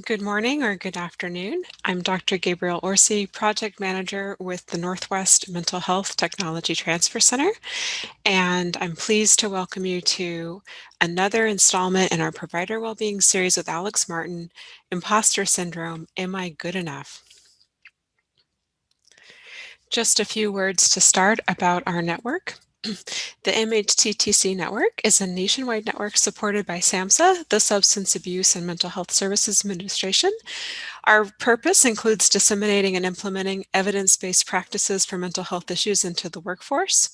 Good morning or good afternoon. I'm Dr. Gabrielle Orsi, Project Manager with the Northwest Mental Health Technology Transfer Center, and I'm pleased to welcome you to another installment in our Provider Wellbeing series with Alex Martin, Imposter Syndrome, Am I Good Enough? Just a few words to start about our network. The MHTTC network is a nationwide network supported by SAMHSA, the Substance Abuse and Mental Health Services Administration. Our purpose includes disseminating and implementing evidence-based practices for mental health issues into the workforce.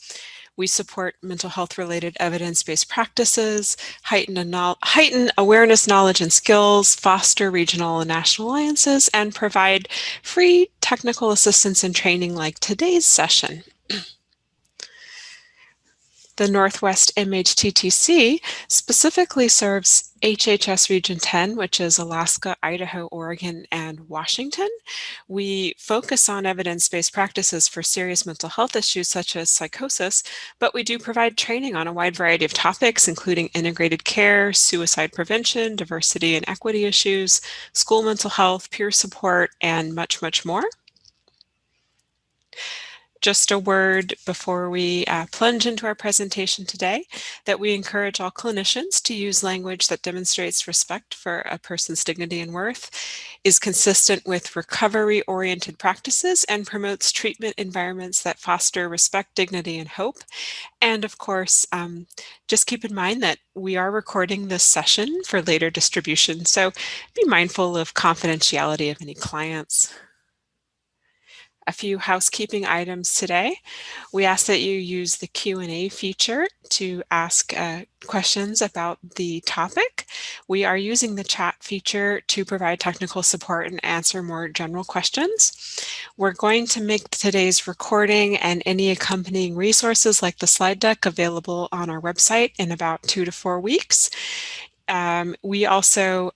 We support mental health-related evidence-based practices, heighten awareness, knowledge, and skills, foster regional and national alliances, and provide free technical assistance and training like today's session. The Northwest MHTTC specifically serves HHS Region 10, which is Alaska, Idaho, Oregon, and Washington. We focus on evidence-based practices for serious mental health issues such as psychosis, but we do provide training on a wide variety of topics, including integrated care, suicide prevention, diversity and equity issues, school mental health, peer support, and much, much more. Just a word before we plunge into our presentation today, that we encourage all clinicians to use language that demonstrates respect for a person's dignity and worth, is consistent with recovery-oriented practices, and promotes treatment environments that foster respect, dignity, and hope. And of course, just keep in mind that we are recording this session for later distribution, so be mindful of confidentiality of any clients. A few housekeeping items today. We ask that you use the Q&A feature to ask questions about the topic. We are using the chat feature to provide technical support and answer more general questions. We're going to make today's recording and any accompanying resources like the slide deck available on our website in about 2 to 4 weeks. We also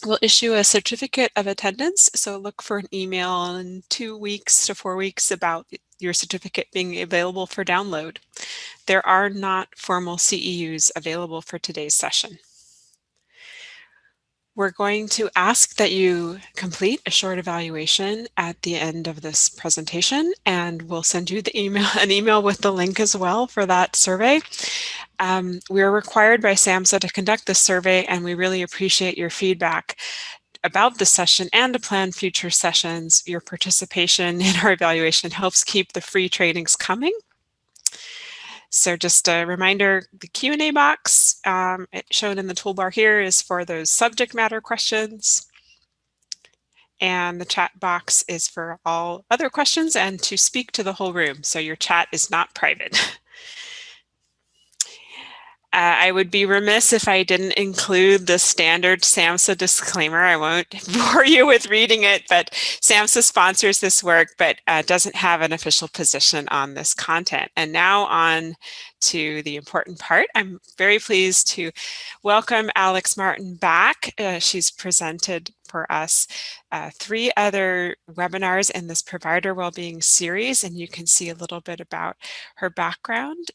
we'll issue a certificate of attendance, so look for an email in 2 weeks to 4 weeks about your certificate being available for download. There are not formal CEUs available for today's session. We're going to ask that you complete a short evaluation at the end of this presentation, and we'll send you an email with the link as well for that survey. We are required by SAMHSA to conduct this survey, and we really appreciate your feedback about the session and to plan future sessions. Your participation in our evaluation helps keep the free trainings coming. So just a reminder, the Q&A box shown in the toolbar here is for those subject matter questions. And the chat box is for all other questions and to speak to the whole room. So your chat is not private. I would be remiss if I didn't include the standard SAMHSA disclaimer. I won't bore you with reading it, but SAMHSA sponsors this work, but doesn't have an official position on this content. And now on to the important part. I'm very pleased to welcome Alex Martin back. She's presented for us 3 other webinars in this Provider Wellbeing series, and you can see a little bit about her background.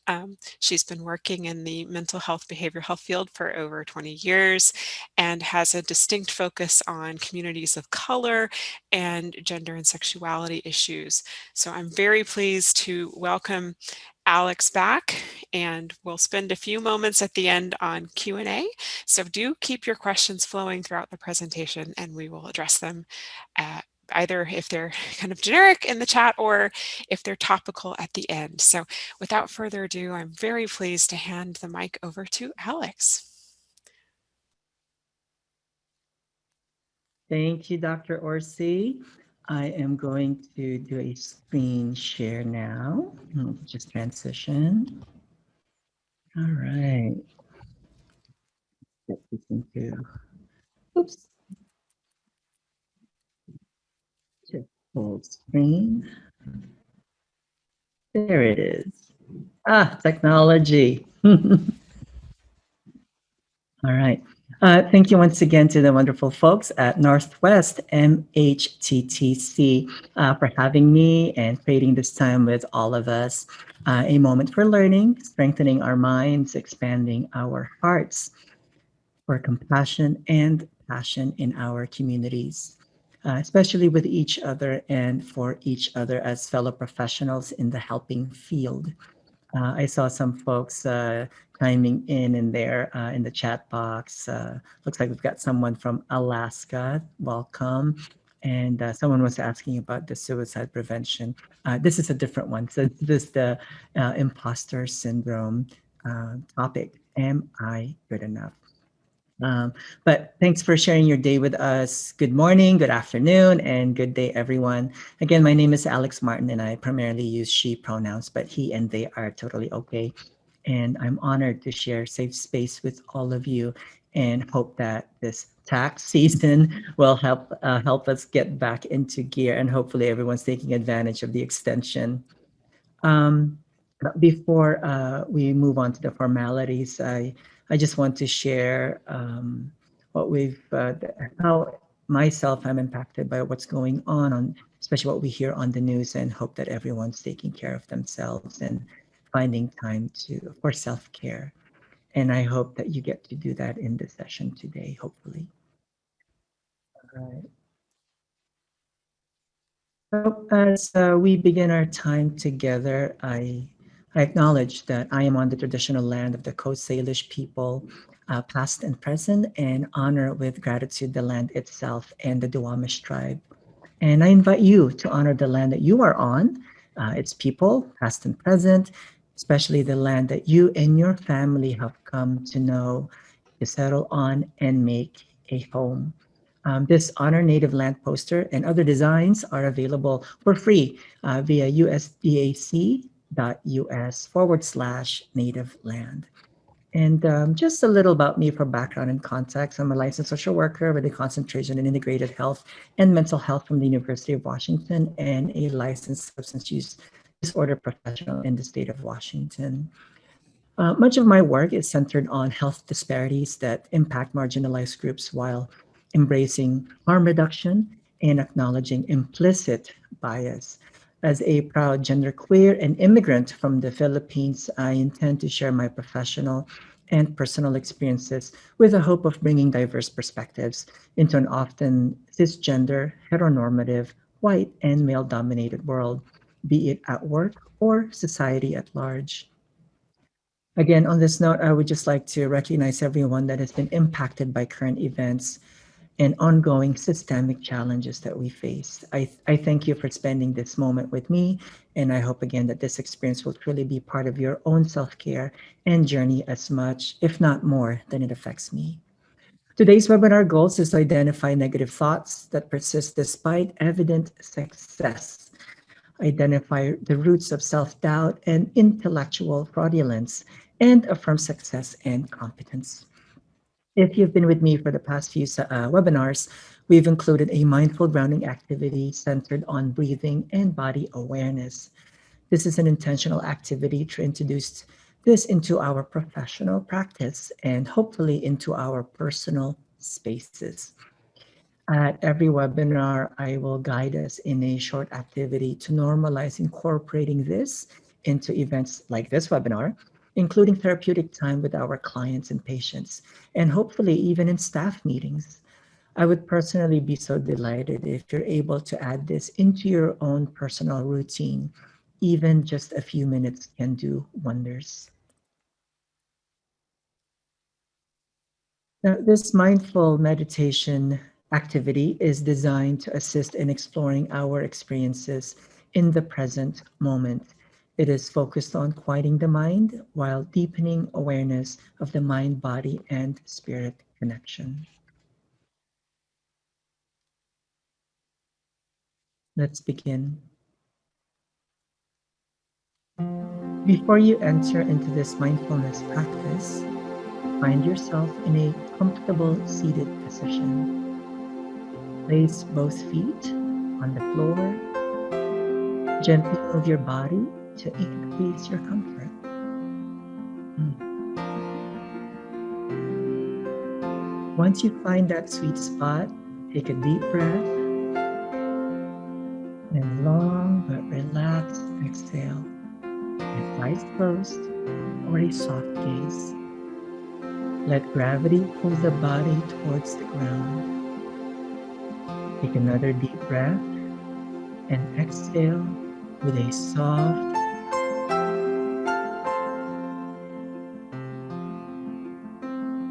She's been working in the mental health, behavioral health field for over 20 years and has a distinct focus on communities of color and gender and sexuality issues. So I'm very pleased to welcome Alex back, and we'll spend a few moments at the end on Q&A. So do keep your questions flowing throughout the presentation, and we will address them either if they're kind of generic in the chat or if they're topical at the end. So without further ado, I'm very pleased to hand the mic over to Alex. Thank you, Dr. Orsi. I am going to do a screen share now. Just transition. All right. Get this into, oops. To full screen. There it is. Technology. All right. Thank you once again to the wonderful folks at Northwest MHTTC for having me and creating this time with all of us. A moment for learning, strengthening our minds, expanding our hearts for compassion and compassion in our communities, especially with each other and for each other as fellow professionals in the helping field. I saw some folks chiming in there in the chat box. Looks like we've got someone from Alaska. Welcome. And someone was asking about the suicide prevention. This is a different one. So this is the imposter syndrome topic. Am I good enough? Um, but thanks for sharing your day with us. Good morning, good afternoon, and good day, everyone. Again, my name is Alex Martin, and I primarily use she pronouns, but he and they are totally okay. And I'm honored to share safe space with all of you, and hope that this tax season will help us get back into gear, and hopefully everyone's taking advantage of the extension. Um, Before we move on to the formalities, I just want to share what how myself I'm impacted by what's going on, especially what we hear on the news, and hope that everyone's taking care of themselves and finding time for self-care. And I hope that you get to do that in this session today, hopefully. All right. So as we begin our time together, I acknowledge that I am on the traditional land of the Coast Salish people, past and present, and honor with gratitude the land itself and the Duwamish tribe. And I invite you to honor the land that you are on, its people, past and present, especially the land that you and your family have come to know, to settle on, and make a home. This Honor Native Land poster and other designs are available for free via usdac.us/native land. And just a little about me for background and context. I'm a licensed social worker with a concentration in integrated health and mental health from the University of Washington, and a licensed substance use disorder professional in the state of Washington. Much of my work is centered on health disparities that impact marginalized groups while embracing harm reduction and acknowledging implicit bias. As a proud genderqueer and immigrant from the Philippines, I intend to share my professional and personal experiences with the hope of bringing diverse perspectives into an often cisgender, heteronormative, white, and male-dominated world, be it at work or society at large. Again, on this note, I would just like to recognize everyone that has been impacted by current events and ongoing systemic challenges that we face. I thank you for spending this moment with me, and I hope again that this experience will truly be part of your own self-care and journey as much, if not more, than it affects me. Today's webinar goals is to identify negative thoughts that persist despite evident success, identify the roots of self-doubt and intellectual fraudulence, and affirm success and competence. If you've been with me for the past few webinars, we've included a mindful grounding activity centered on breathing and body awareness. This is an intentional activity to introduce this into our professional practice and hopefully into our personal spaces. At every webinar, I will guide us in a short activity to normalize incorporating this into events like this webinar, including therapeutic time with our clients and patients, and hopefully even in staff meetings. I would personally be so delighted if you're able to add this into your own personal routine. Even just a few minutes can do wonders. Now, this mindful meditation activity is designed to assist in exploring our experiences in the present moment. It is focused on quieting the mind while deepening awareness of the mind, body, and spirit connection. Let's begin. Before you enter into this mindfulness practice, find yourself in a comfortable seated position. Place both feet on the floor. Gently move your body to increase your comfort. Once you find that sweet spot, take a deep breath and long but relaxed exhale with eyes closed or a soft gaze. Let gravity pull the body towards the ground. Take another deep breath and exhale with a soft,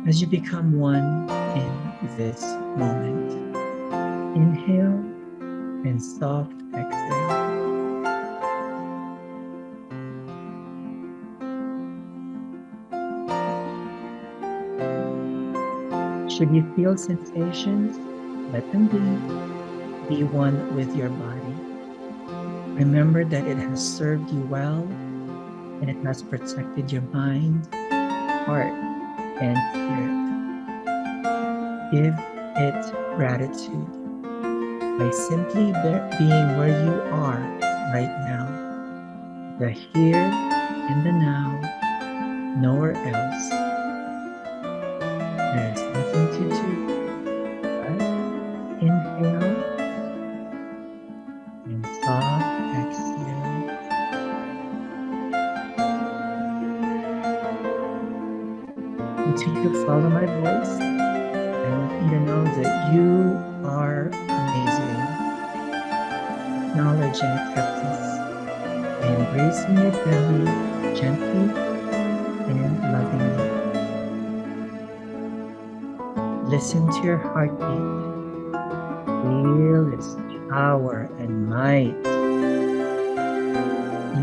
as you become one in this moment. Inhale and soft exhale. Should you feel sensations, let them be. Be one with your body. Remember that it has served you well and it has protected your mind, heart, and spirit. Give it gratitude by simply being where you are right now, the here and the now, nowhere else. There is nothing to do but inhale and soft exhale. Continue to follow my voice. I want you to know that you are amazing. Acknowledge and accept this by embracing your belly gently and lovingly. Listen to your heartbeat. Feel its power and might.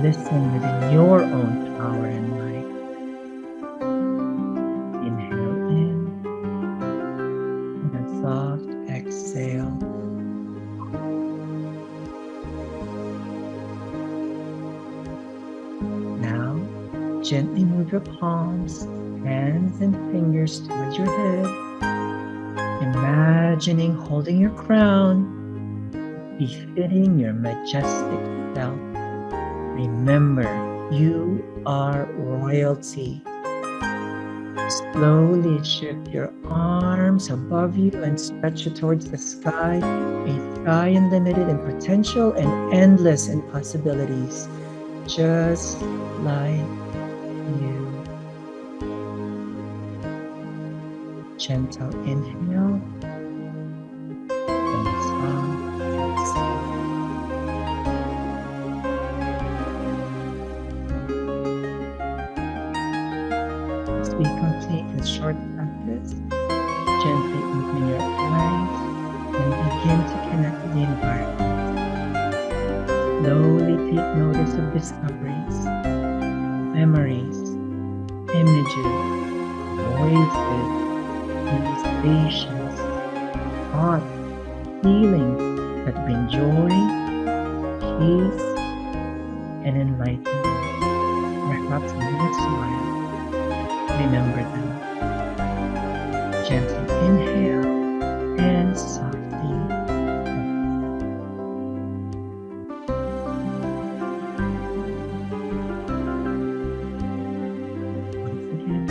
Listen within your own power and might. Inhale in and a soft exhale. Now, gently move your palms, hands, and fingers towards your head, imagining holding your crown, befitting your majestic self. Remember, you are royalty. Slowly shift your arms above you and stretch it towards the sky, a sky unlimited in potential and endless in possibilities, just like you. Gentle inhale and soft exhale. As we complete this short practice, gently open your eyes and begin to connect with the environment. Slowly take notice of discoveries, memories, images, voices, sensations, thoughts, feelings that bring joy, peace, and enlightenment. Perhaps even a smile. Remember them. Gently inhale and softly exhale. Once again.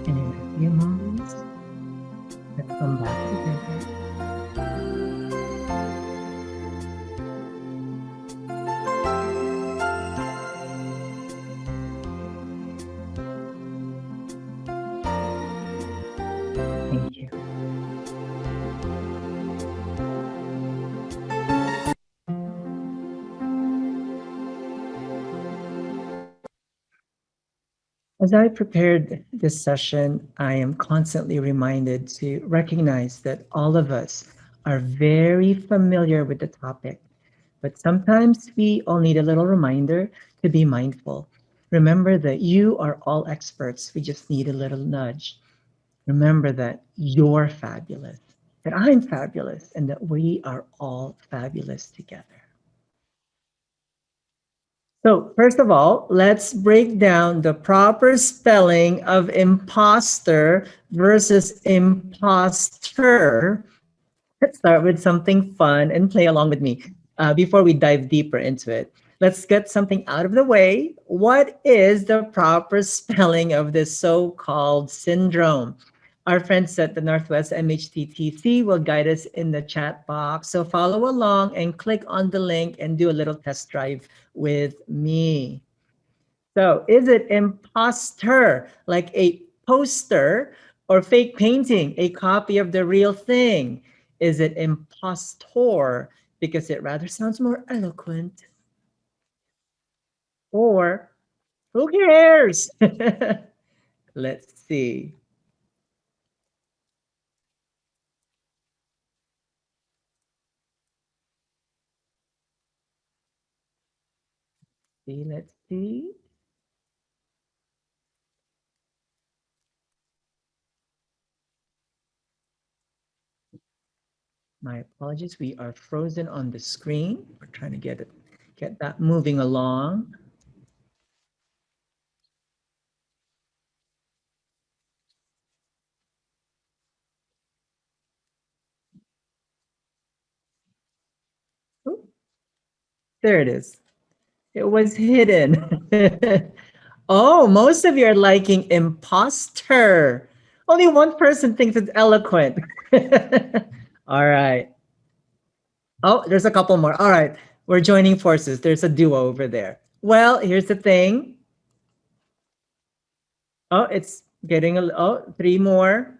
And in a few moments, let's come back together. Thank you. As I prepared this session, I am constantly reminded to recognize that all of us are very familiar with the topic, but sometimes we all need a little reminder to be mindful. Remember that you are all experts. We just need a little nudge. Remember that you're fabulous, that I'm fabulous, and that we are all fabulous together. So first of all, let's break down the proper spelling of imposter versus imposter Let's start with something fun and play along with me before we dive deeper into it. Let's get something out of the way. What is the proper spelling of this so-called syndrome? Our friends at the Northwest MHTTC will guide us in the chat box. So follow along and click on the link and do a little test drive with me. So is it imposter, like a poster, or fake painting, a copy of the real thing? Is it impostor because it rather sounds more eloquent? Or who cares? Let's see. Let's see. My apologies, we are frozen on the screen. We're trying to get that moving along. Oop, there it is. It was hidden. Oh, most of you are liking imposter. Only one person thinks it's eloquent. All right. Oh, there's a couple more. All right. We're joining forces. There's a duo over there. Well, here's the thing. Oh, it's getting three more.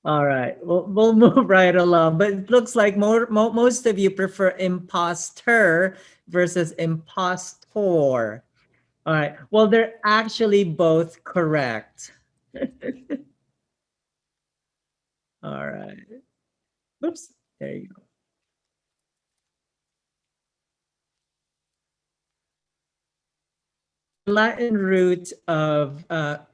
All right. We'll move right along. But it looks like most of you prefer imposter versus impostor. All right. Well, they're actually both correct. All right. Oops. There you go. Latin root of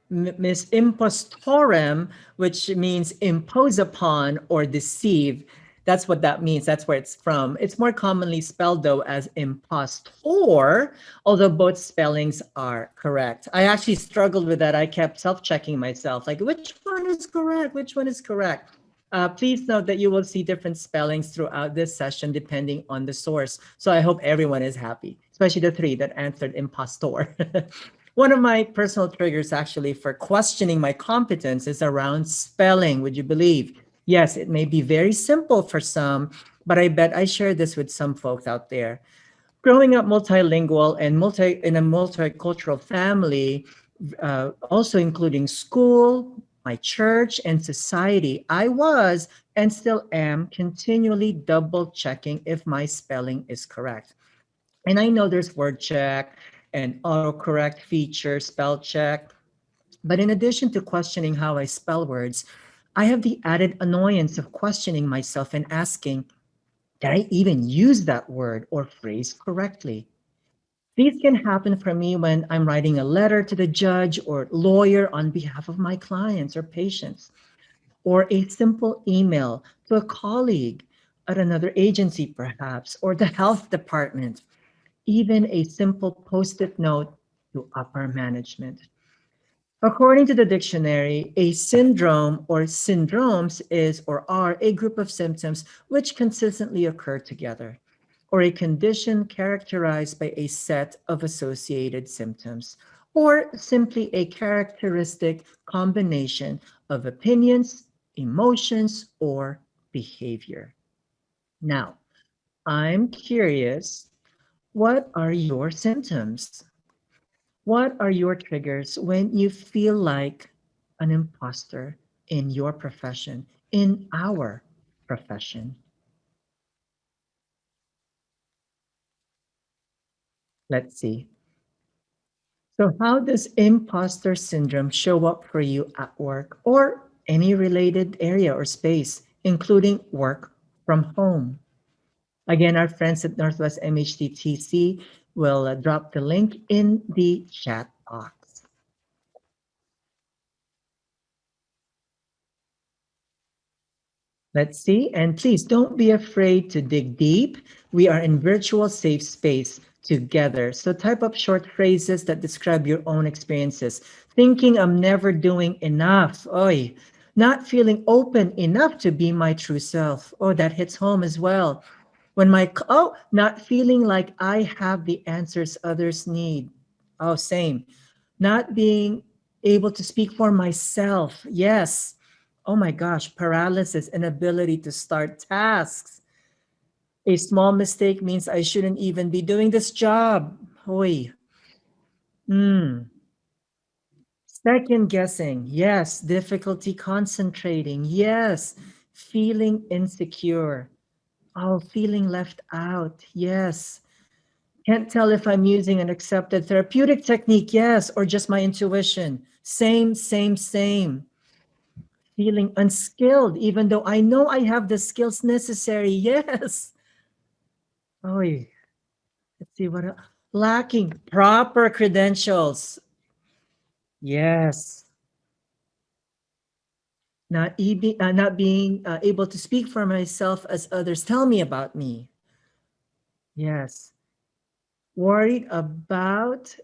Miss impostorem, which means impose upon or deceive. That's what that means. That's where it's from. It's more commonly spelled though as impostor, although both spellings are correct. I actually struggled with that. I kept self-checking myself, like which one is correct? Which one is correct? Please note that you will see different spellings throughout this session depending on the source. So I hope everyone is happy, especially the three that answered impostor. One of my personal triggers actually for questioning my competence is around spelling, would you believe? Yes, it may be very simple for some, but I bet I share this with some folks out there. Growing up multilingual and in a multicultural family, also including school, my church, and society, I was and still am continually double checking if my spelling is correct. And I know there's word check and autocorrect feature, spell check. But in addition to questioning how I spell words, I have the added annoyance of questioning myself and asking, did I even use that word or phrase correctly? These can happen for me when I'm writing a letter to the judge or lawyer on behalf of my clients or patients, or a simple email to a colleague at another agency, perhaps, or the health department, even a simple post-it note to upper management. According to the dictionary, a syndrome or syndromes is or are a group of symptoms which consistently occur together, or a condition characterized by a set of associated symptoms, or simply a characteristic combination of opinions, emotions, or behavior. Now, I'm curious, what are your symptoms? What are your triggers when you feel like an imposter in your profession, in our profession? Let's see. So how does imposter syndrome show up for you at work or any related area or space, including work from home? Again, our friends at Northwest MHTTC will drop the link in the chat box. Let's see, and please don't be afraid to dig deep. We are in virtual safe space together. So type up short phrases that describe your own experiences. Thinking I'm never doing enough. Oy, not feeling open enough to be my true self. Oh, that hits home as well. When not feeling like I have the answers others need. Oh, same. Not being able to speak for myself. Yes. Oh my gosh, paralysis, inability to start tasks. A small mistake means I shouldn't even be doing this job. Hoy. Second guessing. Yes. Difficulty concentrating. Yes. Feeling insecure. Oh, feeling left out. Yes. Can't tell if I'm using an accepted therapeutic technique. Yes. Or just my intuition. Same, same, same. Feeling unskilled, even though I know I have the skills necessary. Yes. Oh, let's see what else. Lacking proper credentials. Yes. Not being able to speak for myself as others tell me about me. Yes. Worried about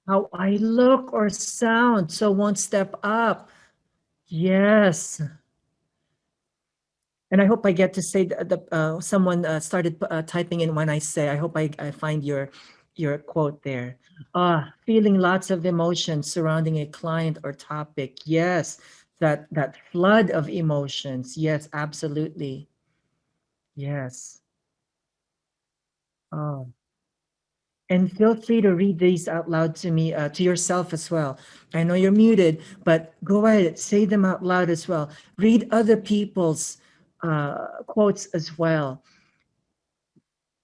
how I look or sound, so won't step up. Yes. And I hope I get to say someone started typing in when I say, I hope I find your quote there. Feeling lots of emotions surrounding a client or topic. Yes, that flood of emotions. Yes, absolutely. Yes. Oh. And feel free to read these out loud to me, to yourself as well. I know you're muted, but go ahead, say them out loud as well. Read other people's quotes as well.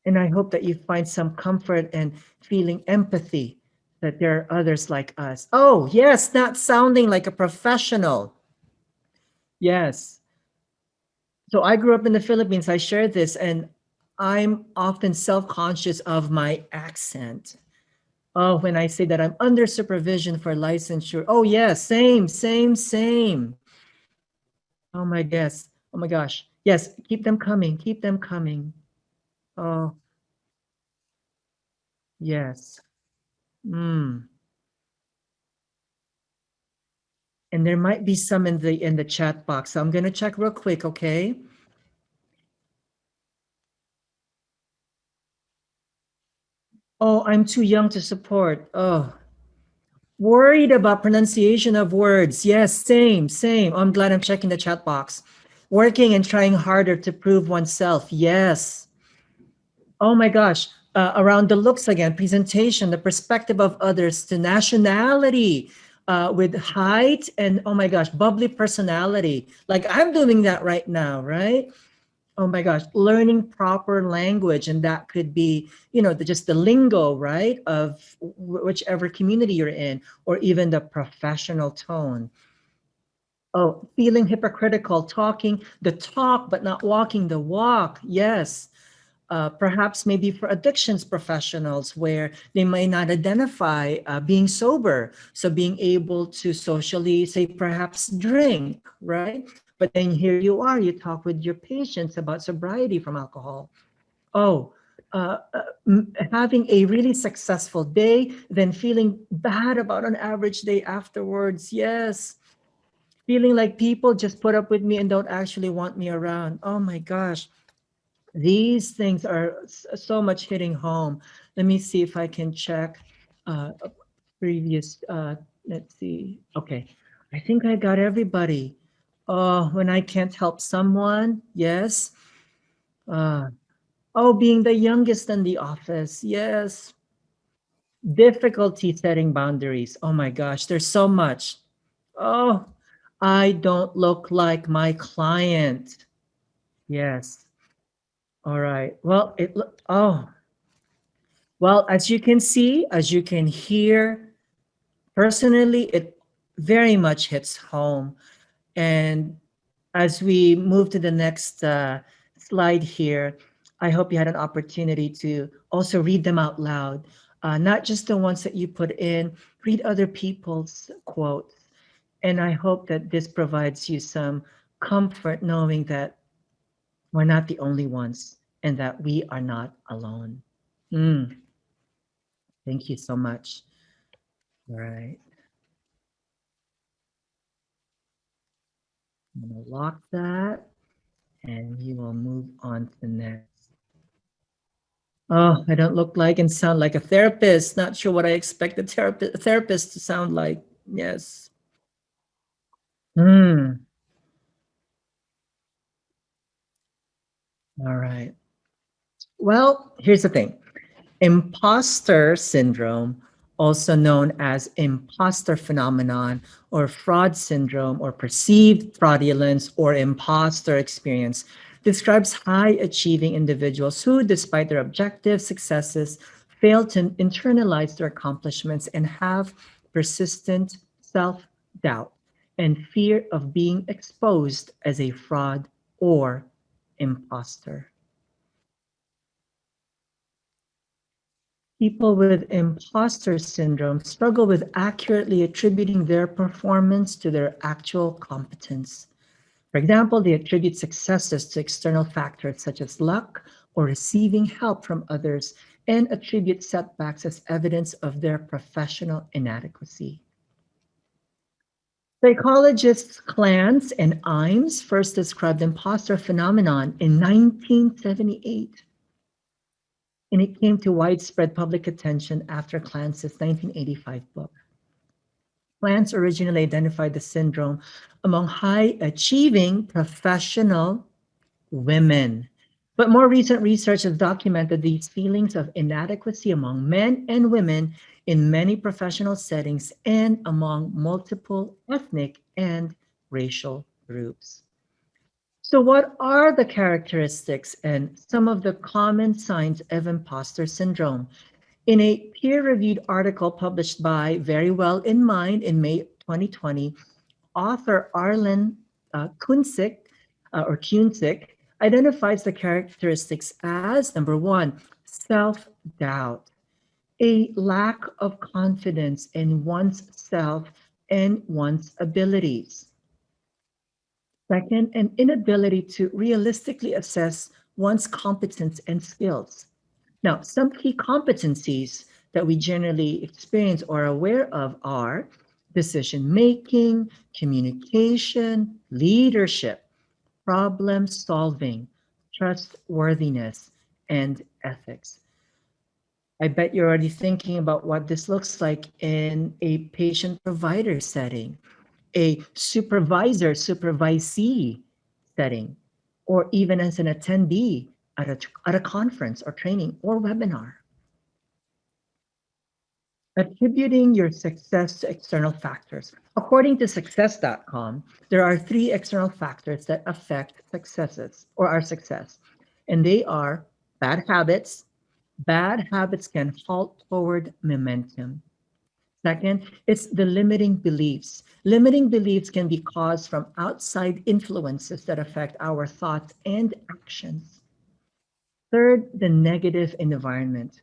And I hope that you find some comfort and feeling empathy that there are others like us. Oh, yes, not sounding like a professional. Yes. So I grew up in the Philippines. I share this, and I'm often self-conscious of my accent. Oh, when I say that I'm under supervision for licensure. Oh, yes, same, same, same. Oh my guess. Oh my gosh. Yes, keep them coming. Keep them coming. Oh, yes. Mm. And there might be some in the chat box. So I'm going to check real quick, okay? Oh, I'm too young to support. Oh, worried about pronunciation of words. Yes, same, same. I'm glad I'm checking the chat box. Working and trying harder to prove oneself. Yes. Oh my gosh. Around the looks again, presentation, the perspective of others, to nationality, with height and oh my gosh, bubbly personality. Like I'm doing that right now, right? Oh my gosh, learning proper language, and that could be, just the lingo, right, of whichever community you're in, or even the professional tone. Oh, feeling hypocritical, talking the talk but not walking the walk. Yes. Perhaps maybe for addictions professionals where they may not identify being sober. So being able to socially, say, perhaps drink, right? But then here you are, you talk with your patients about sobriety from alcohol. Oh, having a really successful day, then feeling bad about an average day afterwards. Yes. Feeling like people just put up with me and don't actually want me around. Oh my gosh. These things are so much hitting home. Let me see if I can check a previous, let's see. Okay, I think I got everybody. Oh, when I can't help someone, yes. Uh, oh, being the youngest in the office, yes. Difficulty setting boundaries. Oh my gosh, there's so much. Oh, I don't look like my client. Yes. All right. Well, well, as you can see, as you can hear, personally, it very much hits home. And as we move to the next slide here, I hope you had an opportunity to also read them out loud, not just the ones that you put in, read other people's quotes. And I hope that this provides you some comfort knowing that we're not the only ones and that we are not alone. Mm, thank you so much. All right. I'm going to lock that, and we will move on to the next. Oh, I don't look like and sound like a therapist. Not sure what I expect a therapist to sound like. Yes. All right. Well, here's the thing. Imposter syndrome, also known as imposter phenomenon or fraud syndrome or perceived fraudulence or imposter experience, describes high achieving individuals who, despite their objective successes, fail to internalize their accomplishments and have persistent self doubt and fear of being exposed as a fraud or imposter. People with imposter syndrome struggle with accurately attributing their performance to their actual competence. For example, they attribute successes to external factors such as luck or receiving help from others and attribute setbacks as evidence of their professional inadequacy. Psychologists Clance and Imes first described the imposter phenomenon in 1978. And it came to widespread public attention after Clance's 1985 book. Clance originally identified the syndrome among high-achieving professional women. But more recent research has documented these feelings of inadequacy among men and women in many professional settings and among multiple ethnic and racial groups. So what are the characteristics and some of the common signs of imposter syndrome? In a peer-reviewed article published by Very Well in Mind in May 2020, author Arlen Kunzik identifies the characteristics as number one, self-doubt, a lack of confidence in one's self and one's abilities. Second, an inability to realistically assess one's competence and skills. Now, some key competencies that we generally experience or are aware of are decision-making, communication, leadership, problem solving, trustworthiness, and ethics. I bet you're already thinking about what this looks like in a patient-provider setting, a supervisor-supervisee setting, or even as an attendee at a conference or training or webinar. Attributing your success to external factors. According to success.com, there are 3 external factors that affect successes or our success, and they are bad habits. Bad habits can halt forward momentum. Second, it's the limiting beliefs. Limiting beliefs can be caused from outside influences that affect our thoughts and actions. Third, the negative environment.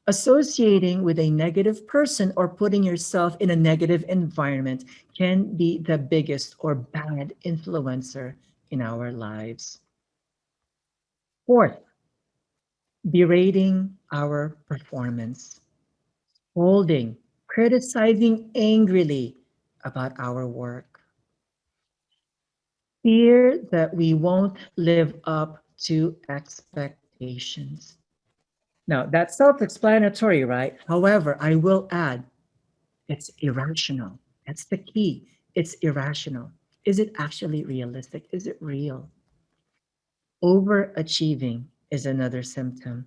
Associating with a negative person or putting yourself in a negative environment can be the biggest or bad influencer in our lives. Fourth, berating our performance, scolding, criticizing angrily about our work. Fear that we won't live up to expectations. Now, that's self-explanatory, right? However, I will add, it's irrational. That's the key. It's irrational. Is it actually realistic? Is it real? Overachieving is another symptom.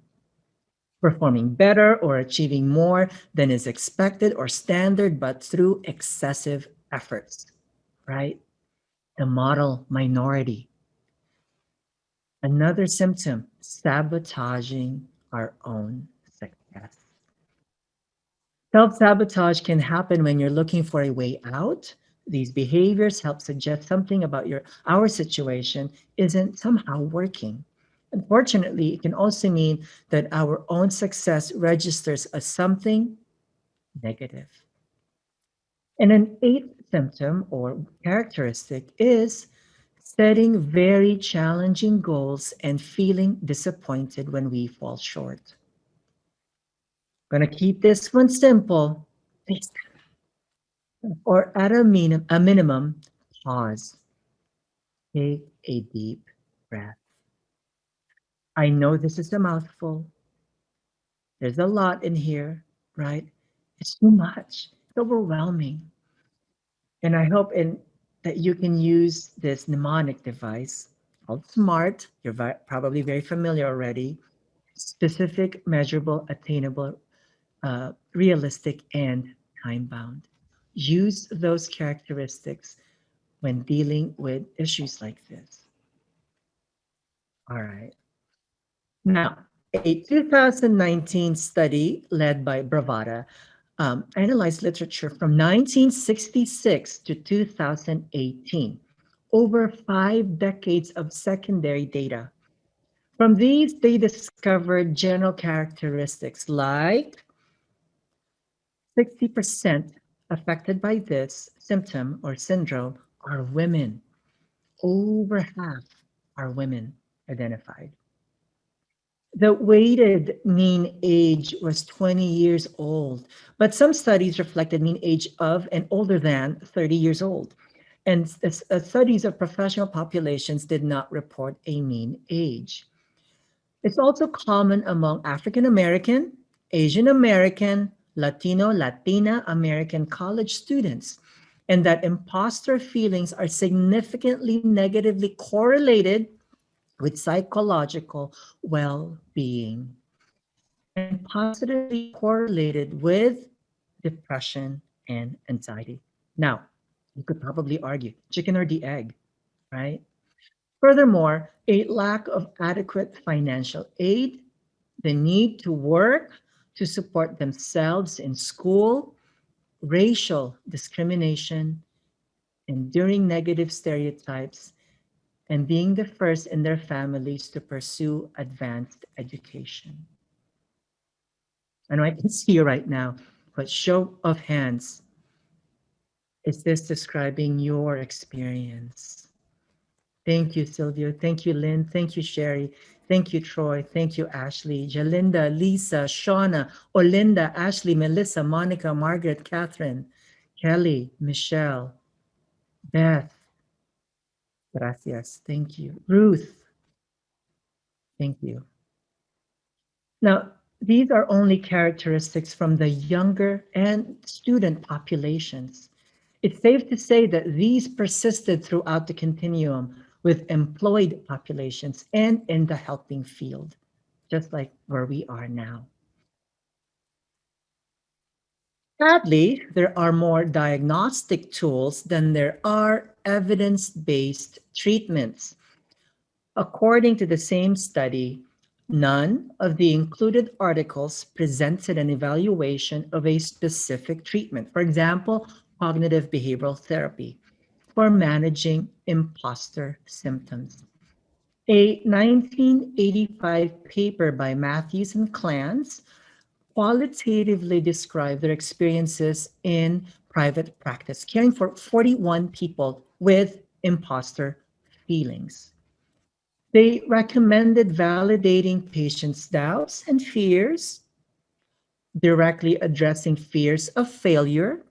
Performing better or achieving more than is expected or standard, but through excessive efforts, right? The model minority. Another symptom, sabotaging our own success. Self-sabotage can happen when you're looking for a way out. These behaviors help suggest something about our situation isn't somehow working. Unfortunately, it can also mean that our own success registers as something negative. And an 8th symptom or characteristic is setting very challenging goals and feeling disappointed when we fall short. Gonna keep this one simple. Or at a minimum, pause. Take a deep breath. I know this is a mouthful. There's a lot in here, right? It's too much. It's overwhelming. And I hope that you can use this mnemonic device called SMART. You're probably very familiar already. Specific, measurable, attainable, realistic, and time bound. Use those characteristics when dealing with issues like this. All right. Now, a 2019 study led by Bravata analyzed literature from 1966 to 2018, over 5 decades of secondary data. From these, they discovered general characteristics like 60% affected by this symptom or syndrome are women. Over half are women identified. The weighted mean age was 20 years old, but some studies reflected mean age of and older than 30 years old. And studies of professional populations did not report a mean age. It's also common among African American, Asian American, Latino, Latina American college students, and that imposter feelings are significantly negatively correlated with psychological well-being and positively correlated with depression and anxiety. Now, you could probably argue chicken or the egg, right? Furthermore, a lack of adequate financial aid, the need to work to support themselves in school, racial discrimination, enduring negative stereotypes, and being the first in their families to pursue advanced education. I know I can see you right now, but show of hands, is this describing your experience? Thank you, Silvio. Thank you, Lynn. Thank you, Sherry. Thank you, Troy. Thank you, Ashley, Jalinda, Lisa, Shauna, Olinda, Ashley, Melissa, Monica, Margaret, Catherine, Kelly, Michelle, Beth. Gracias. Thank you. Ruth. Thank you. Now, these are only characteristics from the younger and student populations. It's safe to say that these persisted throughout the continuum with employed populations and in the helping field, just like where we are now. Sadly, there are more diagnostic tools than there are evidence-based treatments. According to the same study, none of the included articles presented an evaluation of a specific treatment. For example, cognitive behavioral therapy for managing imposter symptoms. A 1985 paper by Matthews and Clance qualitatively described their experiences in private practice, caring for 41 people with imposter feelings. They recommended validating patients' doubts and fears, directly addressing fears of failure,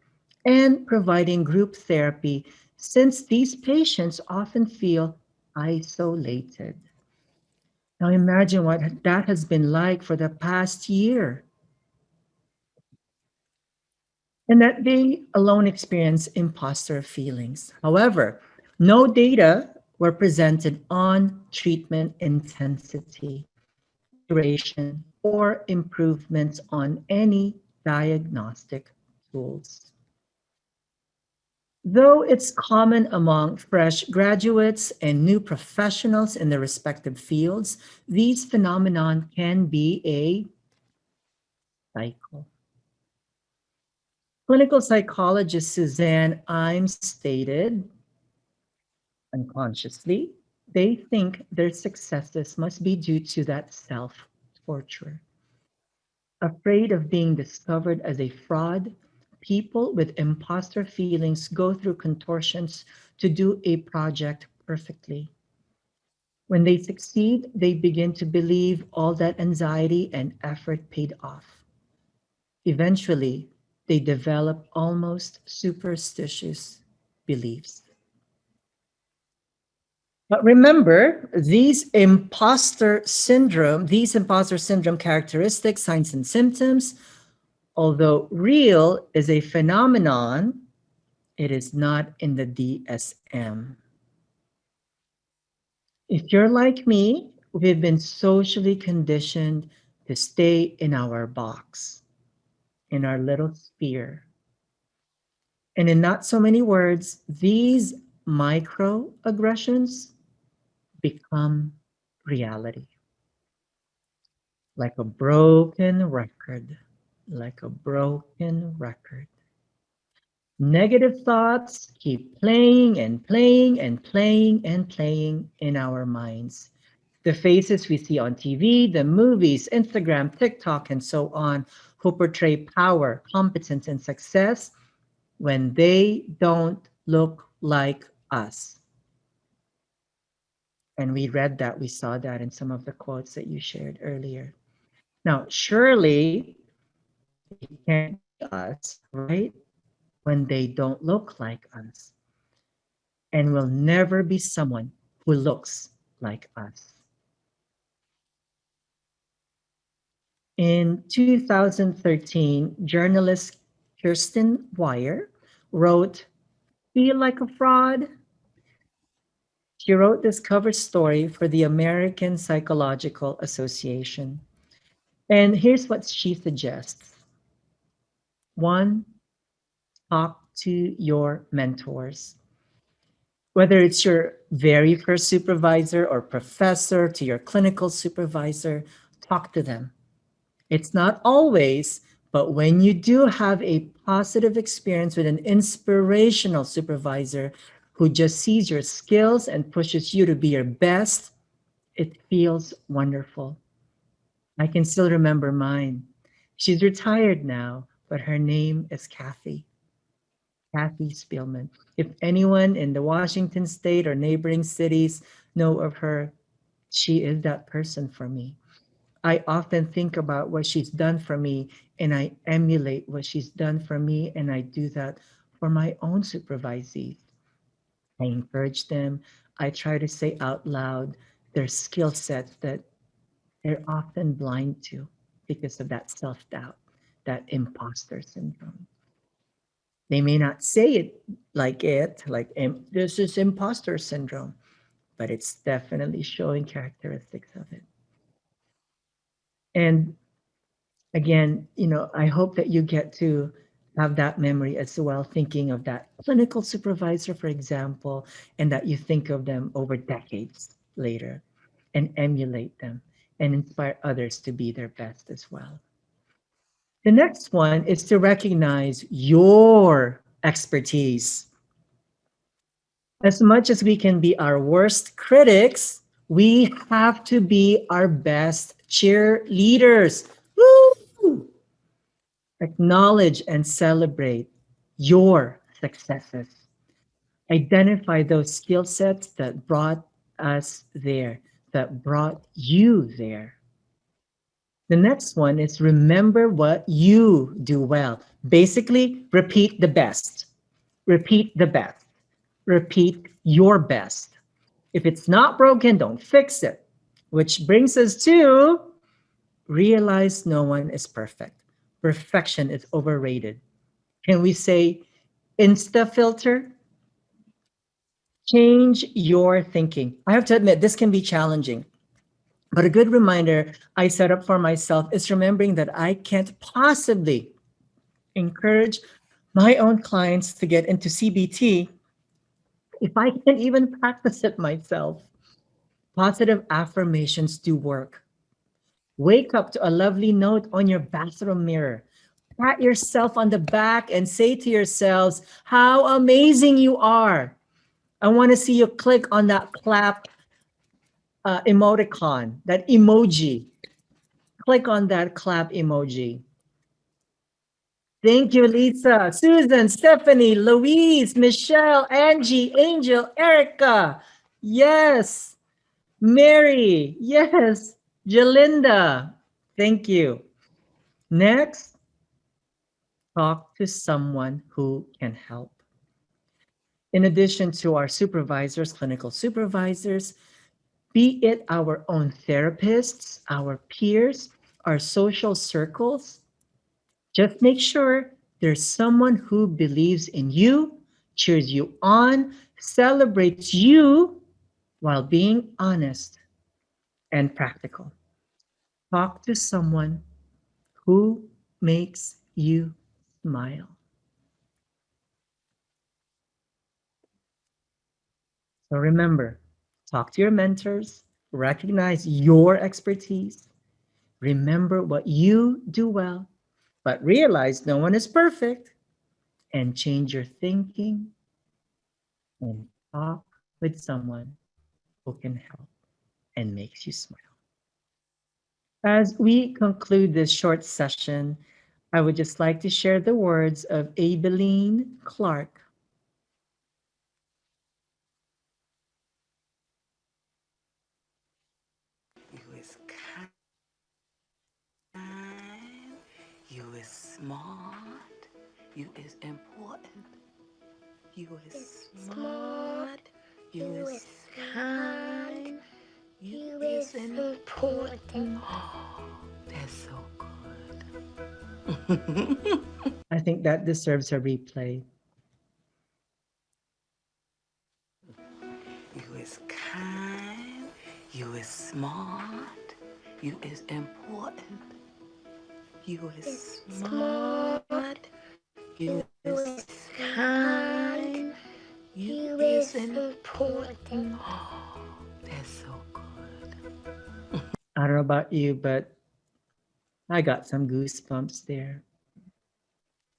and providing group therapy since these patients often feel isolated. Now imagine what that has been like for the past year, and that they alone experience imposter feelings. However, no data were presented on treatment intensity, duration, or improvements on any diagnostic tools. Though it's common among fresh graduates and new professionals in their respective fields, these phenomenon can be a cycle. Clinical psychologist Suzanne Imes stated, unconsciously, they think their successes must be due to that self-torture. Afraid of being discovered as a fraud, people with imposter feelings go through contortions to do a project perfectly. When they succeed, they begin to believe all that anxiety and effort paid off. Eventually, they develop almost superstitious beliefs. But remember, these imposter syndrome characteristics, signs and symptoms, although real is a phenomenon, it is not in the DSM. If you're like me, we've been socially conditioned to stay in our box, in our little sphere. And in not so many words, these microaggressions become reality. Like a broken record, like a broken record. Negative thoughts keep playing and playing and playing and playing in our minds. The faces we see on TV, the movies, Instagram, TikTok, and so on, who portray power, competence, and success when they don't look like us. And we read that, we saw that in some of the quotes that you shared earlier. Now, surely it can't be us, right? When they don't look like us, and will never be someone who looks like us. In 2013, journalist Kirsten Wire wrote, "Feel Like a Fraud?" She wrote this cover story for the American Psychological Association. And here's what she suggests. One, talk to your mentors. Whether it's your very first supervisor or professor to your clinical supervisor, talk to them. It's not always, but when you do have a positive experience with an inspirational supervisor who just sees your skills and pushes you to be your best, it feels wonderful. I can still remember mine. She's retired now, but her name is Kathy. Kathy Spielman. If anyone in the Washington state or neighboring cities know of her, she is that person for me. I often think about what she's done for me and I emulate what she's done for me, and I do that for my own supervisees. I encourage them. I try to say out loud their skill sets that they're often blind to because of that self-doubt, that imposter syndrome. They may not say it, like this is imposter syndrome, but it's definitely showing characteristics of it. And again, I hope that you get to have that memory as well, thinking of that clinical supervisor, for example, and that you think of them over decades later and emulate them and inspire others to be their best as well. The next one is to recognize your expertise. As much as we can be our worst critics, we have to be our best cheerleaders. Woo! Acknowledge and celebrate your successes. Identify those skill sets that brought us there, that brought you there. The next one is remember what you do well. Basically, repeat the best. Repeat the best. Repeat your best. If it's not broken, don't fix it. Which brings us to realize no one is perfect. Perfection is overrated. Can we say Insta filter? Change your thinking. I have to admit, this can be challenging. But a good reminder I set up for myself is remembering that I can't possibly encourage my own clients to get into CBT if I can't even practice it myself. Positive affirmations do work. Wake up to a lovely note on your bathroom mirror. Pat yourself on the back and say to yourselves, how amazing you are. I want to see you click on that clap emoticon, that emoji. Click on that clap emoji. Thank you, Lisa, Susan, Stephanie, Louise, Michelle, Angie, Angel, Erica. Yes. Mary. Yes. Jalinda. Thank you. Next, talk to someone who can help. in addition to our supervisors, clinical supervisors, be it our own therapists, our peers, our social circles, just make sure there's someone who believes in you, cheers you on, celebrates you while being honest and practical. Talk to someone who makes you smile. So remember, talk to your mentors, recognize your expertise, remember what you do well, but realize no one is perfect, and change your thinking and talk with someone who can help and makes you smile. As we conclude this short session, I would just like to share the words of Abeline Clark. You is kind, you is smart, you is important, you is smart, you is kind, you is important. Oh, that's so good. I think that deserves a replay. You is kind, you is smart, you is important, you is smart, you is kind, you is important. Oh, that's so good. I don't know about you, but I got some goosebumps there.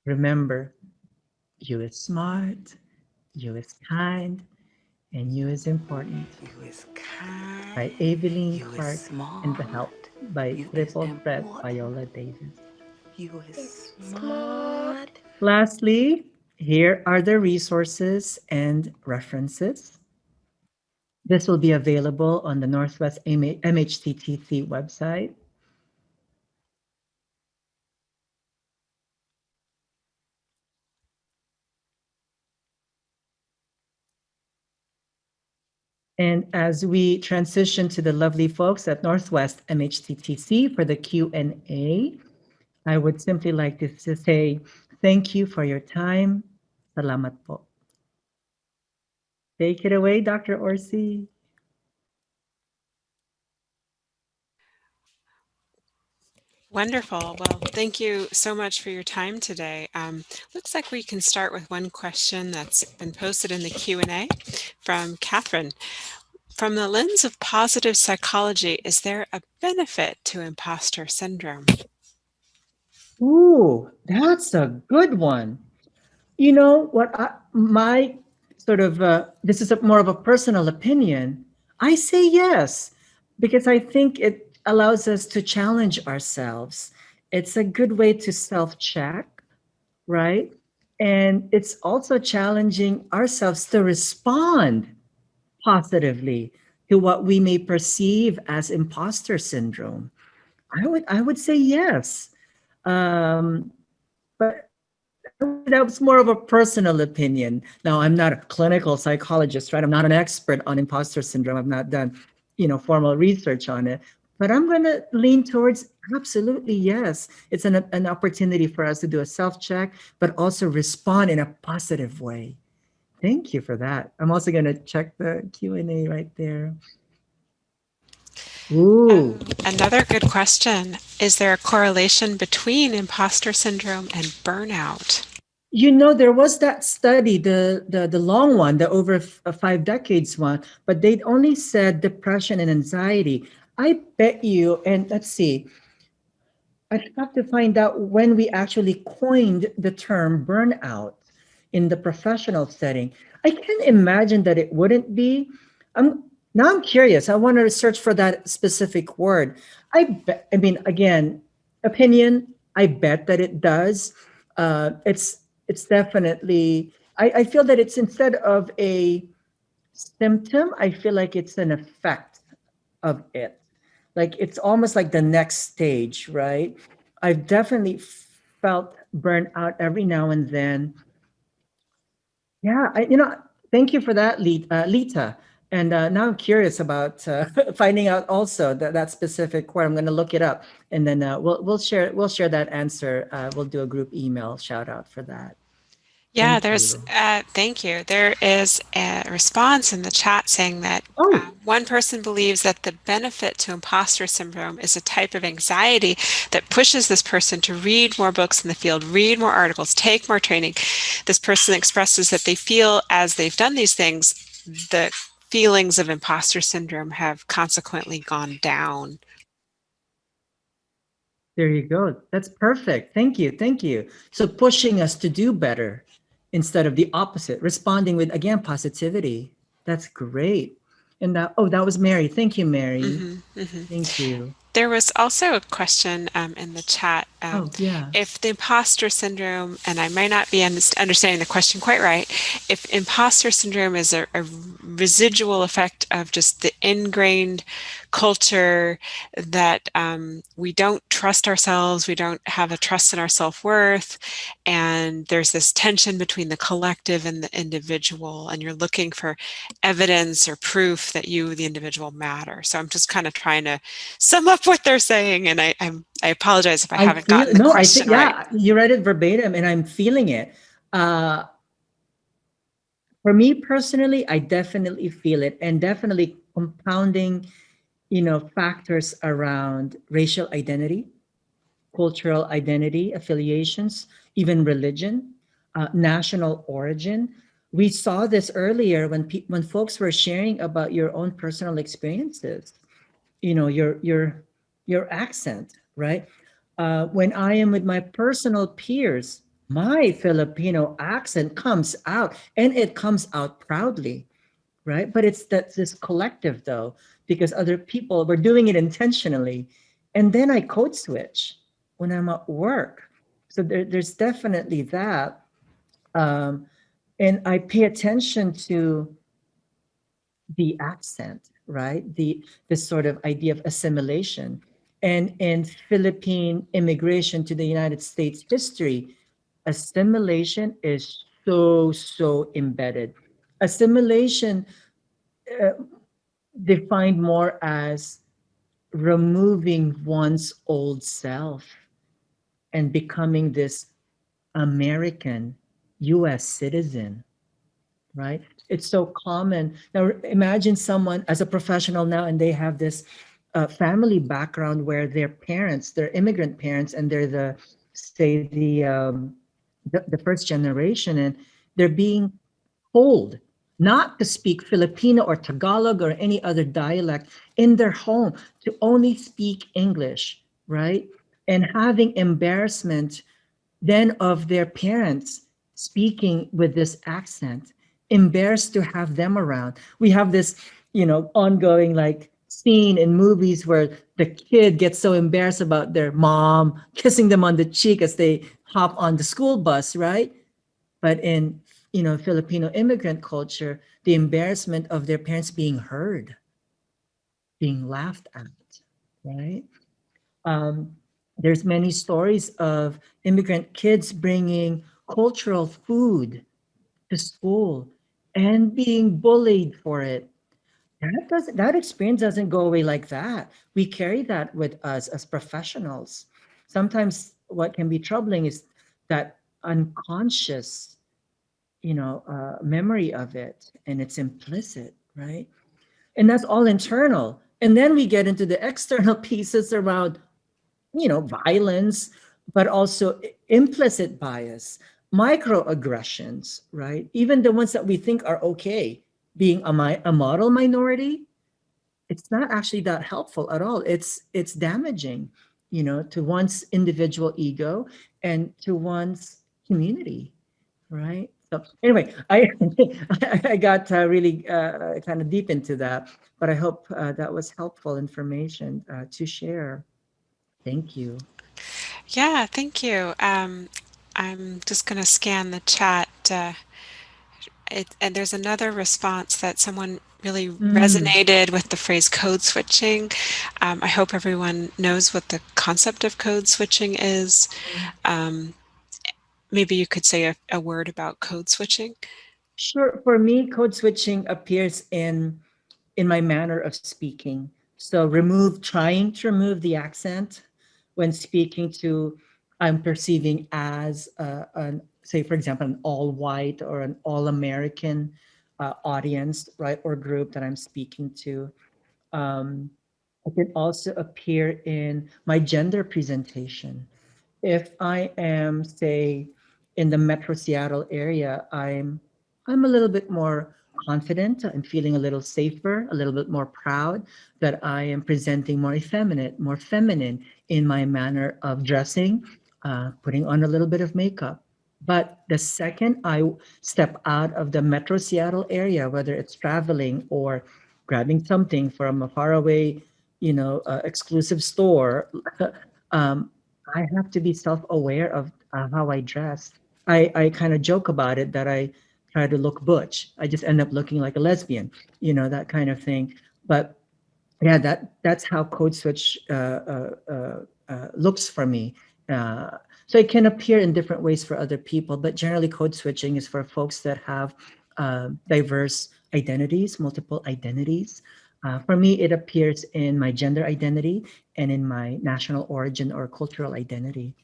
Remember, you is smart, you is kind, and you is important. You is kind, By Evelyn you is Clark smart, and the help by you is Triple Threat important, Viola Davis. you is smart. Lastly, here are the resources and references. This will be available on the Northwest MHTTC website. And as we transition to the lovely folks at Northwest MHTTC for the Q&A, I would simply like to say thank you for your time. Salamat po. Take it away, Dr. Orsi. Wonderful. Well, thank you so much for your time today. Looks like we can start with one question that's been posted in the Q&A from Catherine. From the lens of positive psychology, is there a benefit to imposter syndrome? Ooh, that's a good one. You know what? My sort of this is more of a personal opinion. I say yes because I think it allows us to challenge ourselves. It's a good way to self-check, right? And it's also challenging ourselves to respond positively to what we may perceive as imposter syndrome. I would say yes. But that was more of a personal opinion. Now, I'm not a clinical psychologist, right? I'm not an expert on imposter syndrome. I've not done, formal research on it. But I'm going to lean towards absolutely yes. It's an opportunity for us to do a self-check, but also respond in a positive way. Thank you for that. I'm also going to check the Q&A right there. Ooh. Another good question. Is there a correlation between imposter syndrome and burnout? There was that study, the long one, the over 5 decades one, but they'd only said depression and anxiety. I bet you, and let's see, I'd have to find out when we actually coined the term burnout in the professional setting. I can't imagine that it wouldn't be. Now I'm curious. I want to search for that specific word. I mean, again, opinion. I bet that it does. It's definitely. I feel that it's instead of a symptom, I feel like it's an effect of it. Like it's almost like the next stage, right? I've definitely felt burnt out every now and then. Yeah, thank you for that, Lita. And now I'm curious about finding out also that specific word. I'm going to look it up, and then we'll share that answer. We'll do a group email shout out for that. Yeah, Thank there's, you. thank you. There is a response in the chat saying that Oh, one person believes that the benefit to imposter syndrome is a type of anxiety that pushes this person to read more books in the field, read more articles, take more training. This person expresses that they feel as they've done these things, the feelings of imposter syndrome have consequently gone down. there you go. That's perfect. Thank you. Thank you. So pushing us to do better instead of the opposite, responding with, again, positivity. That's great. And that was Mary. Thank you, Mary. hmm hmm Thank you. There was also a question in the chat. Oh, yeah. If the imposter syndrome, and I might not be understanding the question quite right, if imposter syndrome is a residual effect of just the ingrained culture that we don't trust ourselves, we don't have a trust in our self-worth, and there's this tension between the collective and the individual, and you're looking for evidence or proof that you, the individual, matter. So I'm just kind of trying to sum up what they're saying, and I apologize if I I haven't feel gotten the no, I think question right. yeah, you read it verbatim and I'm feeling it. Uh for me personally, I definitely feel it, and definitely compounding, factors around racial identity, cultural identity, affiliations, even religion, national origin. We saw this earlier when folks were sharing about your own personal experiences. Your accent, right? When I am with my personal peers, my Filipino accent comes out, and it comes out proudly, right? But it's that this collective though, because other people were doing it intentionally. And then I code switch when I'm at work. So there's definitely that. Um, and I pay attention to the accent, right? This sort of idea of assimilation. And in Philippine immigration to the United States history, assimilation is so embedded. Assimilation uh, defined more as removing one's old self and becoming this American US citizen, right? It's so common. Now, imagine someone as a professional now, and they have this family background where their parents, they're immigrant parents, and they're say, the first generation, and they're being told not to speak Filipino or Tagalog or any other dialect in their home, to only speak English, right? And having embarrassment then of their parents speaking with this accent, embarrassed to have them around. We have this, ongoing like scene in movies where the kid gets so embarrassed about their mom kissing them on the cheek as they hop on the school bus, right? But in Filipino immigrant culture, the embarrassment of their parents being heard, being laughed at, right? Um, there's many stories of immigrant kids bringing cultural food to school and being bullied for it. That experience doesn't go away like that. We carry that with us as professionals. Sometimes what can be troubling is that unconscious memory of it, and it's implicit, right? And that's all internal. And then we get into the external pieces around, violence, but also implicit bias, microaggressions, right? Even the ones that we think are okay, being a model minority, it's not actually that helpful at all. It's damaging, to one's individual ego and to one's community, right? So anyway, I got really kind of deep into that, but I hope that was helpful information to share. Thank you. Yeah, thank you. I'm just going to scan the chat. And there's another response that someone really Mm, resonated with the phrase code switching. I hope everyone knows what the concept of code switching is. Um, Maybe you could say a word about code switching. Sure. For me, code switching appears in my manner of speaking. So trying to remove the accent when speaking to, I'm perceiving as say, for example, an all white or an all American audience, right, or group that I'm speaking to. Um, it can also appear in my gender presentation. If I am, say, in the Metro Seattle area, I'm a little bit more confident. I'm feeling a little safer, a little bit more proud that I am presenting more effeminate, more feminine in my manner of dressing, putting on a little bit of makeup. But the second I step out of the Metro Seattle area, whether it's traveling or grabbing something from a faraway, exclusive store, um, I have to be self-aware of how I dress. I kind of joke about it that I try to look butch. I just end up looking like a lesbian, that kind of thing. But yeah, that's how code switch looks for me. So it can appear in different ways for other people, but generally code switching is for folks that have diverse identities, multiple identities. For me, it appears in my gender identity and in my national origin or cultural identity.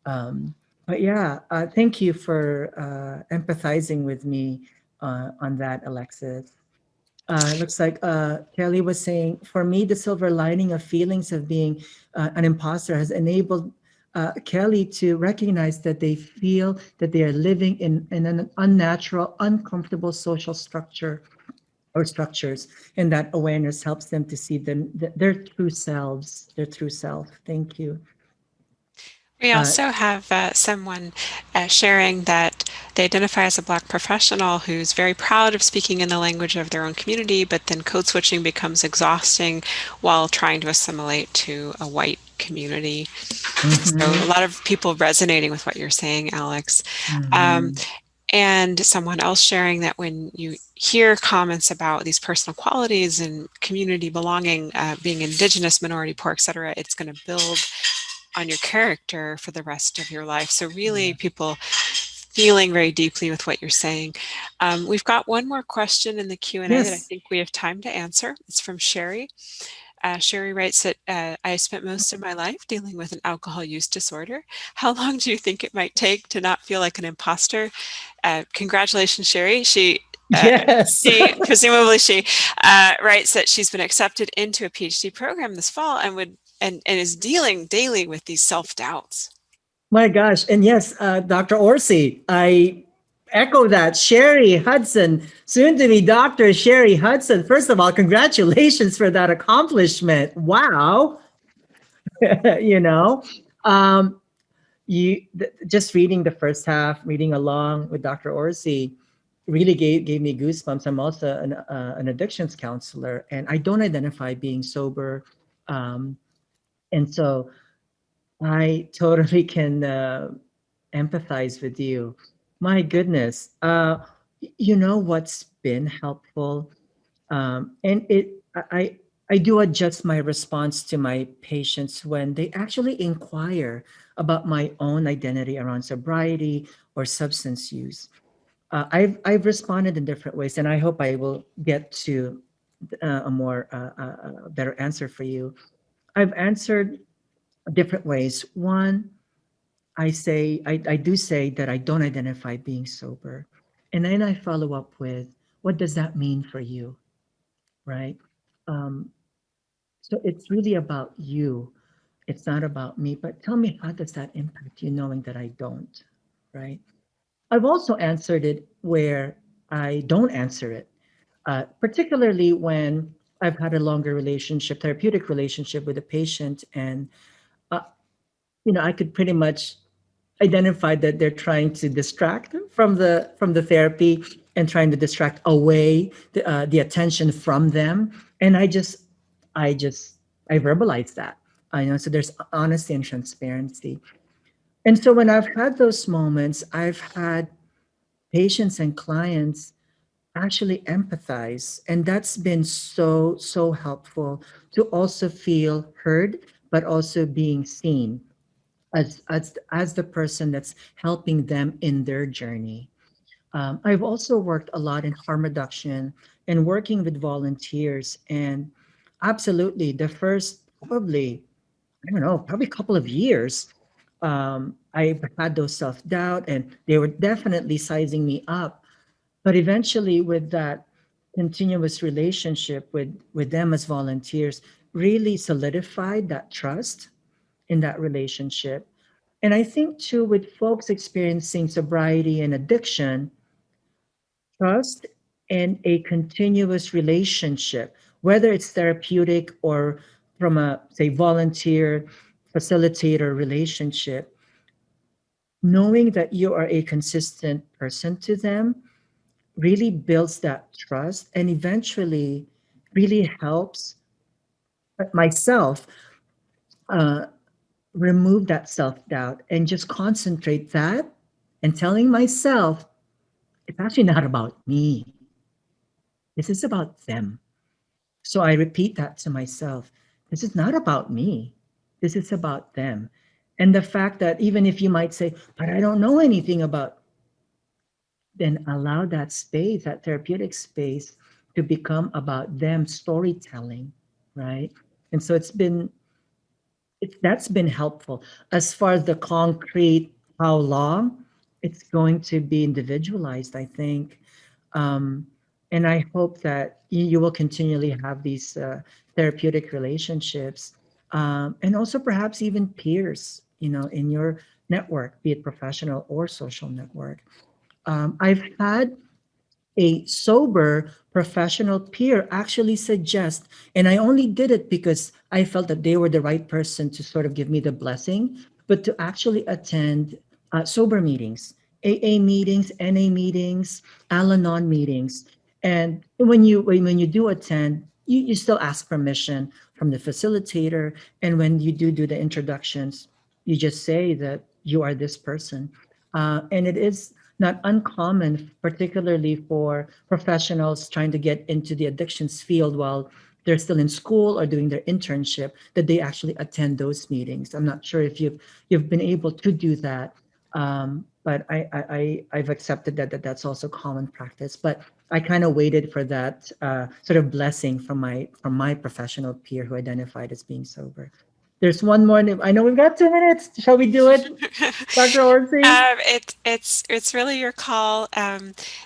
But yeah, thank you for empathizing with me on that, Alexis. It looks like Kelly was saying, for me, the silver lining of feelings of being an imposter has enabled Kelly to recognize that they feel that they are living in an unnatural, uncomfortable social structure or structures, and that awareness helps them to see their true selves, their true self. Thank you. We also have someone sharing that they identify as a Black professional who's very proud of speaking in the language of their own community, but then code switching becomes exhausting while trying to assimilate to a white community. So a lot of people resonating with what you're saying, Alex. And someone else sharing that when you hear comments about these personal qualities and community belonging, being Indigenous, minority, poor, etc., it's going to build on your character for the rest of your life. So really people feeling very deeply with what you're saying. We've got one more question in the Q&A that I think we have time to answer. It's from Sherry. Sherry writes that I spent most of my life dealing with an alcohol use disorder. How long do you think it might take to not feel like an imposter? Congratulations, Sherry. Yes. Presumably she writes that she's been accepted into a PhD program this fall and is dealing daily with these self-doubts. My gosh. And yes, Dr. Orsi, I echo that. Sherry Hudson, soon to be Dr. Sherry Hudson. First of all, congratulations for that accomplishment. Wow. Just reading the first half, reading along with Dr. Orsi really gave me goosebumps. I'm also an addictions counselor, and I don't identify being sober. And so I totally can empathize with you. My goodness. What's been helpful? And I do adjust my response to my patients when they actually inquire about my own identity around sobriety or substance use. I've responded in different ways, and I hope I will get to a more better answer for you. I've answered different ways. One, I do say that I don't identify being sober. And then I follow up with, what does that mean for you? Right? Um, so it's really about you. It's not about me, but tell me, how does that impact you knowing that I don't? Right? I've also answered it where I don't answer it, particularly when I've had a longer relationship, therapeutic relationship with a patient, and I could pretty much identify that they're trying to distract from the therapy and trying to distract away the attention from them, and I verbalize that. I know, so there's honesty and transparency. And so when I've had those moments, I've had patients and clients actually empathize, and that's been so helpful to also feel heard, but also being seen as the person that's helping them in their journey. I've also worked a lot in harm reduction and working with volunteers. And absolutely, the first probably, I don't know, probably a couple of years, I had those self-doubt and they were definitely sizing me up. But eventually, with that continuous relationship with them as volunteers, really solidified that trust in that relationship. And I think too, with folks experiencing sobriety and addiction, trust and a continuous relationship, whether it's therapeutic or from a, say, volunteer facilitator relationship, knowing that you are a consistent person to them really builds that trust and eventually really helps myself uh, remove that self-doubt and just concentrate that and telling myself it's actually not about me, this is about them. So I repeat that to myself. This is not about me. This is about them. And the fact that even if you might say, but I don't know anything about, then allow that space, that therapeutic space to become about them storytelling, right? And so that's been helpful. As far as the concrete, how long, it's going to be individualized, I think. Um, and I hope that you will continually have these therapeutic relationships, and also perhaps even peers, in your network, be it professional or social network. I've had a sober professional peer actually suggest, and I only did it because I felt that they were the right person to sort of give me the blessing, but to actually attend sober meetings, AA meetings, NA meetings, Al-Anon meetings. And when you do attend, you still ask permission from the facilitator. And when you do the introductions, you just say that you are this person. And it is not uncommon, particularly for professionals trying to get into the addictions field while they're still in school or doing their internship, that they actually attend those meetings. I'm not sure if you've been able to do that, but I've accepted that's also common practice. But I kind of waited for that sort of blessing from my professional peer who identified as being sober. There's one more. I know we've got 2 minutes. Shall we do it, Dr. Orsi? It's really your call.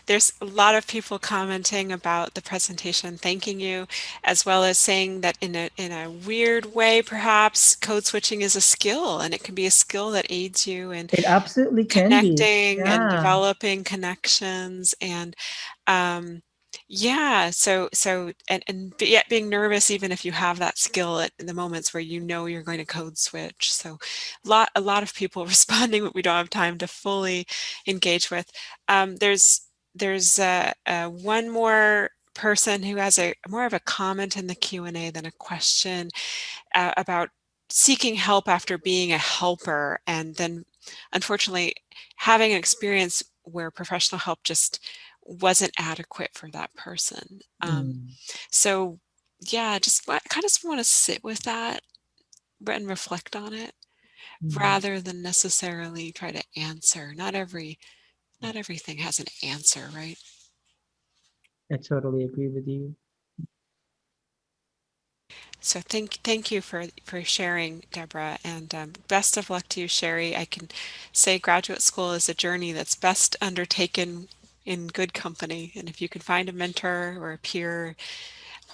There's a lot of people commenting about the presentation, thanking you, as well as saying that in a weird way, perhaps code switching is a skill, and it can be a skill that aids you in It absolutely can be. connecting and Yeah. developing connections. And yeah, and yet being nervous even if you have that skill in the moments where you know you're going to code switch. So a lot of people responding, but we don't have time to fully engage with. There's one more person who has a more of a comment in the Q&A than a question about seeking help after being a helper, and then unfortunately having an experience where professional help just wasn't adequate for that person. Mm, So yeah, kind of want to sit with that and reflect on it mm. rather than necessarily try to answer. Not everything has an answer, right? I totally agree with you. So thank you for sharing, Deborah, and best of luck to you, Sherry. I can say graduate school is a journey that's best undertaken in good company, and if you can find a mentor or a peer,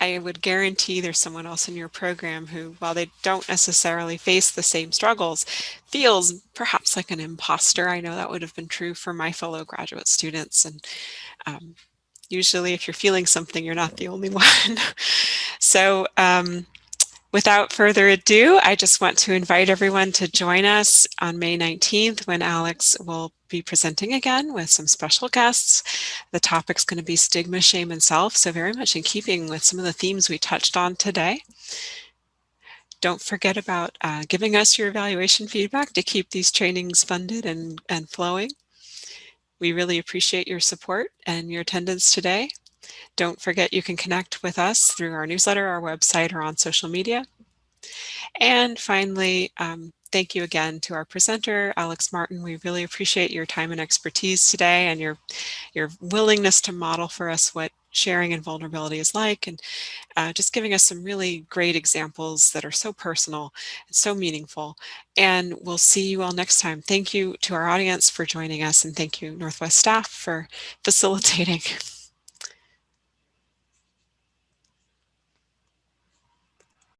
I would guarantee there's someone else in your program who, while they don't necessarily face the same struggles, feels perhaps like an imposter. I know that would have been true for my fellow graduate students, and um, usually if you're feeling something, you're not the only one. So without further ado, I just want to invite everyone to join us on May 19th when Alex will be presenting again with some special guests. The topic's going to be stigma, shame, and self, so very much in keeping with some of the themes we touched on today. Don't forget about giving us your evaluation feedback to keep these trainings funded and flowing. We really appreciate your support and your attendance today. Don't forget you can connect with us through our newsletter, our website, or on social media. And finally, thank you again to our presenter, Alex Martin. We really appreciate your time and expertise today and your willingness to model for us what sharing and vulnerability is like, and just giving us some really great examples that are so personal and so meaningful. And we'll see you all next time. Thank you to our audience for joining us, and thank you Northwest staff for facilitating.